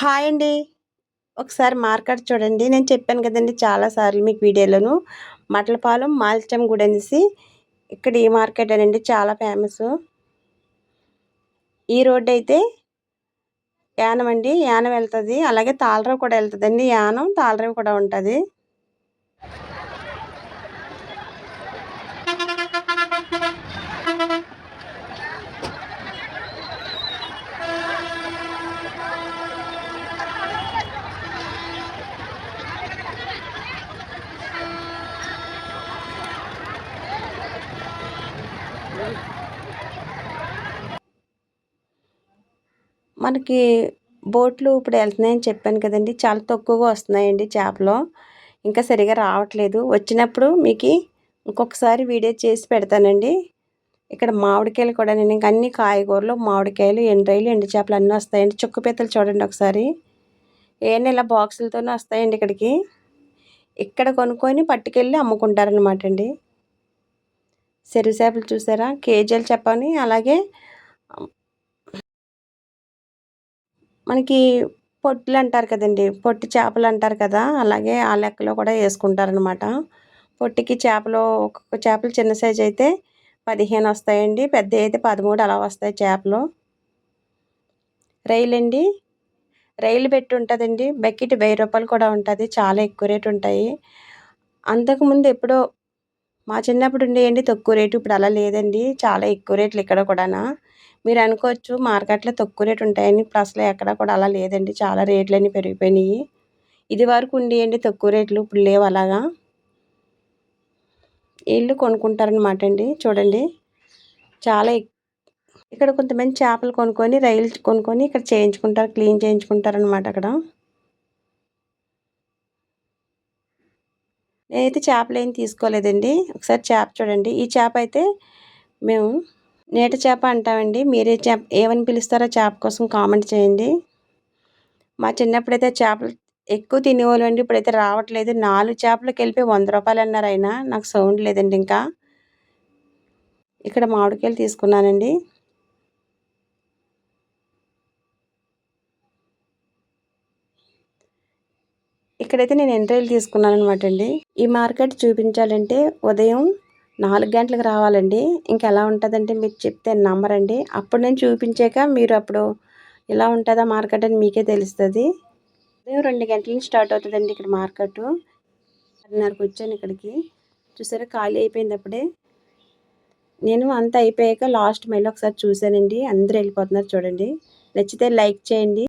Hi అండి. ఒకసారి market చూడండి. నేను చెప్పాను కదండీ చాలా సార్లు మీకు వీడియోలోను. మట్లపాలెం మాల్చం గుడి అనేసి ఇక్కడ ఈ మార్కెటేనండి చాలా ఫేమసు. ఈ రోడ్డయితే యానం అండి. యానం వెళ్తది. అలాగే తాళ్ళరేవు కూడా వెళ్తదండి. యానం, తాళ్ళరేవు కూడా ఉంటది. మనకి బోట్లు ఇప్పుడు వెళ్తున్నాయని చెప్పాను కదండీ! చాలా తక్కువగా వస్తున్నాయండి చేపలు. ఇంకా సరిగ్గా రావట్లేదు. వచ్చినప్పుడు మీకి ఇంకొకసారి వీడియో చేసి పెడతానండి. ఇక్కడ మామిడికాయలు కూడానండి. ఇంక అన్ని కాయగూరలు, మామిడికాయలు, ఎండు రొయ్యలు, ఎండు చేపలు అన్నీ వస్తాయండి. చుక్క పీతలు చూడండి ఒకసారి. ఏవన్నా ఇలా బాక్సులతోనే వస్తాయండి ఇక్కడికి. ఇక్కడ కొనుక్కొని పట్టుకెళ్ళి అమ్ముకుంటారనమాట అండి. చెరువు చేపలు చూసారా? కేజీలు చెప్పని అలాగే మనకి పొట్లంటారు కదండీ! పొట్టి చేపలంటారు కదా! అలాగే ఆ లెక్కలో కూడా యేసుకుంటారనమాట. పొట్టికి చేపలు ఒక్కొక్క చేపలు చిన్న సైజు అయితే 15 వస్తాయండి. పెద్దయయితే 13 అలా వస్తాయి చేపలు. రొయ్యలండి, రొయ్యలు పెట్టి ఉంటదండి. బకెట్ రూ. 1000 కూడా ఉంటది. చాలా ఎక్కువ రేట్ ఉంటాయి. అంతకుముందు ఎప్పుడో మా చిన్నప్పుడు ఉండేయండి తక్కువ రేటు. ఇప్పుడు అలా లేదండి. చాలా ఎక్కువ రేట్లు ఇక్కడ కూడానా. మీరు అనుకోవచ్చు మార్కెట్‌లో తక్కువ రేటు ఉంటాయని. ఇప్పుడు అసలు ఎక్కడ కూడా అలా లేదండి. చాలా రేట్లన్నీ పెరిగిపోయినాయి. ఇదివరకు ఉండేయండి తక్కువ రేట్లు. ఇప్పుడు లేవు అలాగా. ఈళ్ళు కొనుక్కుంటారనమాట అండి. చూడండి చాలా ఇక్కడ కొంతమంది చేపలు కొనుక్కొని రొయ్యలు కొనుక్కొని ఇక్కడ చేయించుకుంటారు. క్లీన్ చేయించుకుంటారనమాట అక్కడ. నేనైతే చేపలేం తీసుకోలేదండి. ఒకసారి చేప చూడండి. ఈ చేప అయితే మేము నీట చేప అంటామండి. మీరే ఏమని పిలుస్తారో చేప కోసం కామెంట్ చేయండి. మా చిన్నప్పుడైతే చేపలు ఎక్కువ తినేవాళ్ళమండి. ఇప్పుడైతే రావట్లేదు. 4 చేపలకెళ్ళిపోయి రూ. 100 అన్నారు ఆయన. నాకు సౌండ్ లేదండి ఇంకా. ఇక్కడ మామిడికాయలు తీసుకున్నానండి. ఇక్కడైతే నేను ఎండ్రాయిలు తీసుకున్నాననమాట అండి. ఈ మార్కెట్ చూపించాలంటే ఉదయం 4 గంటలకు రావాలండి. ఇంకెలా ఉంటుందంటే మీకు చెప్తే నమ్మరండి. అప్పుడు నేను చూపించాక మీరు అప్పుడు ఎలా ఉంటుందా మార్కెట్ అని మీకే తెలుస్తుంది. ఉదయం 2 గంటల నుంచి స్టార్ట్ అవుతుందండి ఇక్కడ మార్కెట్. 6:30కి వచ్చాను ఇక్కడికి. చూసారా ఖాళీ అయిపోయింది అప్పుడే. నేను అంతా అయిపోయాక లాస్ట్ మళ్ళీ ఒకసారి చూశానండి. అందరూ వెళ్ళిపోతున్నారు చూడండి. నచ్చితే లైక్ చేయండి.